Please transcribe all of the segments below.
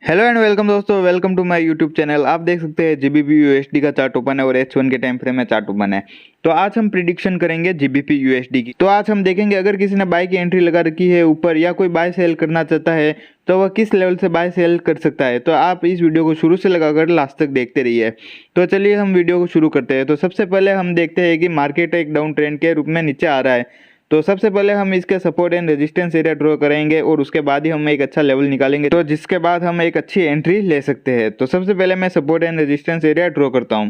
Hello and welcome दोस्तों, welcome to my YouTube channel. आप देख सकते हैं जीबीपी यूएसडी का चार्ट ओपन है और H1 के टाइम फ्रेम में चार्ट ओपन है। तो आज हम प्रिडिक्शन करेंगे जीबीपी यूएसडी की। तो आज हम देखेंगे अगर किसी ने बाय की एंट्री लगा रखी है ऊपर या कोई बाय सेल करना चाहता है तो वह किस लेवल से बाय सेल कर सकता है। तो आप इस वीडियो को शुरू से लगाकर लास्ट तक देखते रहिए। तो चलिए हम वीडियो को शुरू करते हैं। तो सबसे पहले हम देखते हैं कि मार्केट एक डाउन ट्रेंड के रूप में नीचे आ रहा है। तो सबसे पहले हम इसके support and resistance area draw करेंगे और उसके बाद ही हम एक अच्छा लेवल निकालेंगे, तो जिसके बाद हम एक अच्छी एंट्री ले सकते हैं। तो सबसे पहले मैं support and resistance area draw करता हूं।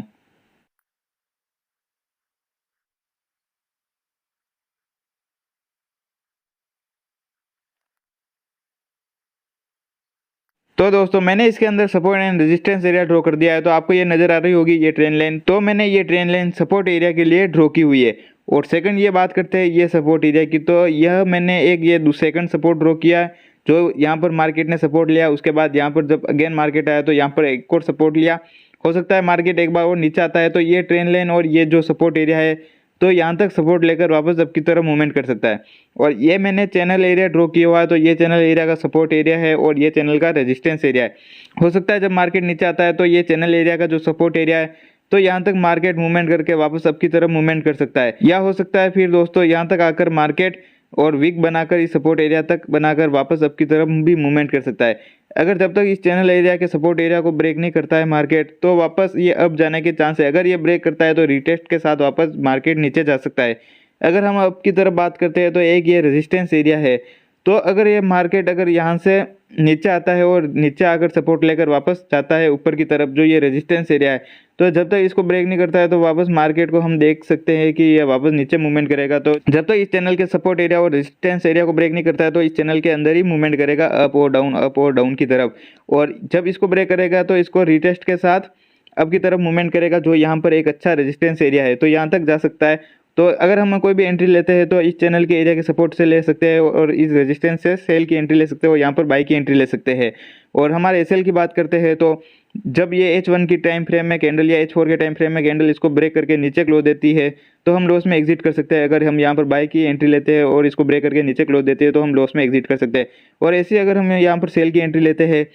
तो दोस्तों मैंने इसके अंदर support and resistance area draw कर दिया है। तो आपको ये नजर आ रही होगी ये ट्रेंड लाइन। तो मैंने ये ट्रेंड लाइन सपोर्ट एरिया के लिए ड्रॉ की हुई है। और सेकंड ये बात करते हैं ये सपोर्ट एरिया की। तो यह मैंने एक ये सेकंड सपोर्ट ड्रॉ किया है, जो यहाँ पर मार्केट ने सपोर्ट लिया। उसके बाद यहाँ पर जब अगेन मार्केट आया तो यहाँ पर एक और सपोर्ट लिया। हो सकता है मार्केट एक बार और नीचे आता है तो ये ट्रेंड लाइन और ये जो सपोर्ट एरिया है तो यहाँ तक सपोर्ट लेकर वापस अब की तरफ मूवमेंट कर सकता है। और ये मैंने चैनल एरिया ड्रॉ किया हुआ है। तो ये चैनल एरिया का सपोर्ट एरिया है और ये चैनल का रेजिस्टेंस एरिया है। हो सकता है जब मार्केट नीचे आता है तो ये चैनल एरिया का जो सपोर्ट एरिया है तो यहाँ तक मार्केट मूवमेंट करके वापस अब की तरफ मूवमेंट कर सकता है, या हो सकता है फिर दोस्तों यहाँ तक आकर मार्केट और वीक बनाकर इस सपोर्ट एरिया तक बनाकर वापस अब की तरफ भी मूवमेंट कर सकता है। अगर जब तक इस चैनल एरिया के सपोर्ट एरिया को ब्रेक नहीं करता है मार्केट तो वापस ये अप जाने के चांस है। अगर ये ब्रेक करता है तो रिटेस्ट के साथ वापस मार्केट नीचे जा सकता है। अगर हम अप की तरफ बात करते हैं तो एक ये रेजिस्टेंस एरिया है। तो अगर ये मार्केट अगर यहाँ से नीचे आता है और नीचे आकर सपोर्ट लेकर वापस जाता है ऊपर की तरफ, जो ये रेजिस्टेंस एरिया है, तो जब तक इसको ब्रेक नहीं करता है तो वापस मार्केट को हम देख सकते हैं कि ये वापस नीचे मूवमेंट करेगा। तो जब तक इस चैनल के सपोर्ट एरिया और रेजिस्टेंस एरिया को ब्रेक नहीं करता है तो इस चैनल के अंदर ही मूवमेंट करेगा अप और डाउन की तरफ। और जब इसको ब्रेक करेगा तो इसको रिटेस्ट के साथ अब की तरफ मूवमेंट करेगा, जो यहाँ पर एक अच्छा रेजिस्टेंस एरिया है, तो यहाँ तक जा सकता है। तो अगर हम कोई भी एंट्री लेते हैं तो इस चैनल के एरिया के सपोर्ट से ले सकते हैं और इस रेजिस्टेंस से सेल की एंट्री ले सकते हैं और यहाँ पर बाई की एंट्री ले सकते हैं। और हमारे एसएल की बात करते हैं तो जब ये H1 की टाइम फ्रेम में कैंडल या H4 के टाइम फ्रेम में कैंडल इसको ब्रेक करके नीचे क्लोज देती है तो हम लॉस में एग्जिट कर सकते हैं। अगर हम यहाँ पर बाई की एंट्री लेते हैं और इसको ब्रेक करके नीचे क्लोज देते हैं तो हम लॉस में एग्जिट कर सकते हैं। और ऐसे अगर हम यहाँ पर सेल की एंट्री लेते हैं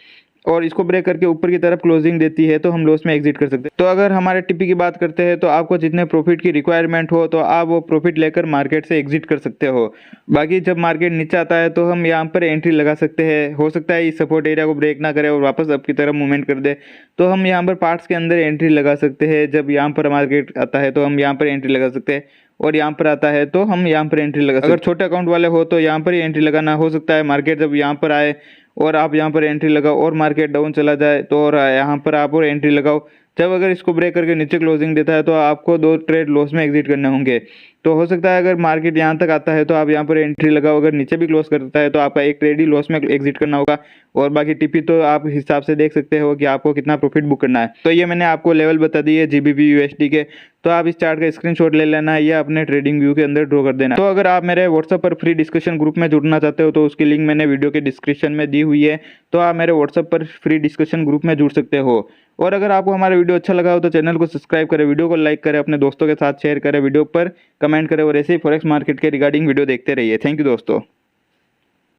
और इसको ब्रेक करके ऊपर की तरफ क्लोजिंग देती है तो हम लॉस में एग्जिट कर सकते हैं। तो अगर हमारे टिपी की बात करते हैं तो आपको जितने प्रॉफिट की रिक्वायरमेंट हो तो आप वो प्रॉफिट लेकर मार्केट से एग्जिट कर सकते हो। बाकी जब मार्केट नीचे आता है तो हम यहाँ पर एंट्री लगा सकते हैं। हो सकता है इस सपोर्ट एरिया को ब्रेक ना करे और वापस अप की तरफ मूवमेंट कर दे तो हम यहाँ पर पार्ट्स के अंदर एंट्री लगा सकते हैं। जब यहाँ पर मार्केट आता है तो हम यहाँ पर एंट्री लगा सकते हैं और यहाँ पर आता है तो हम यहाँ पर एंट्री लगा सकते हैं। अगर छोटे अकाउंट वाले हो तो यहाँ पर ही एंट्री लगाना। हो सकता है मार्केट जब यहाँ पर आए और आप यहाँ पर एंट्री लगाओ और मार्केट डाउन चला जाए तो और यहाँ पर आप और एंट्री लगाओ। जब अगर इसको ब्रेक करके नीचे क्लोजिंग देता है तो आपको 2 ट्रेड लॉस में एग्जिट करने होंगे। तो हो सकता है अगर मार्केट यहाँ तक आता है तो आप यहाँ पर एंट्री लगाओ, अगर नीचे भी क्लोज करता है तो आपका एक ट्रेड ही लॉस में एग्जिट करना होगा। और बाकी टीपी तो आप हिसाब से देख सकते हो कि आपको कितना प्रॉफिट बुक करना है। तो ये मैंने आपको लेवल बता दी है जीबीपी यूएसडी के। तो आप इस चार्ट का स्क्रीनशॉट ले लेना है या अपने ट्रेडिंग व्यू के अंदर ड्रॉ कर देना। तो अगर आप मेरे व्हाट्सएप पर फ्री डिस्कशन ग्रुप में जुड़ना चाहते हो तो उसकी लिंक मैंने वीडियो के डिस्क्रिप्शन में दी हुई है। तो आप मेरे व्हाट्सएप पर फ्री डिस्कशन ग्रुप में जुड़ सकते हो। और अगर आपको हमारा वीडियो अच्छा लगा हो तो चैनल को सब्सक्राइब करें, वीडियो को लाइक करें, अपने दोस्तों के साथ शेयर करें, वीडियो पर कमेंट करें और ऐसे ही फॉरेक्स मार्केट के रिगार्डिंग वीडियो देखते रहिए। थैंक यू दोस्तों।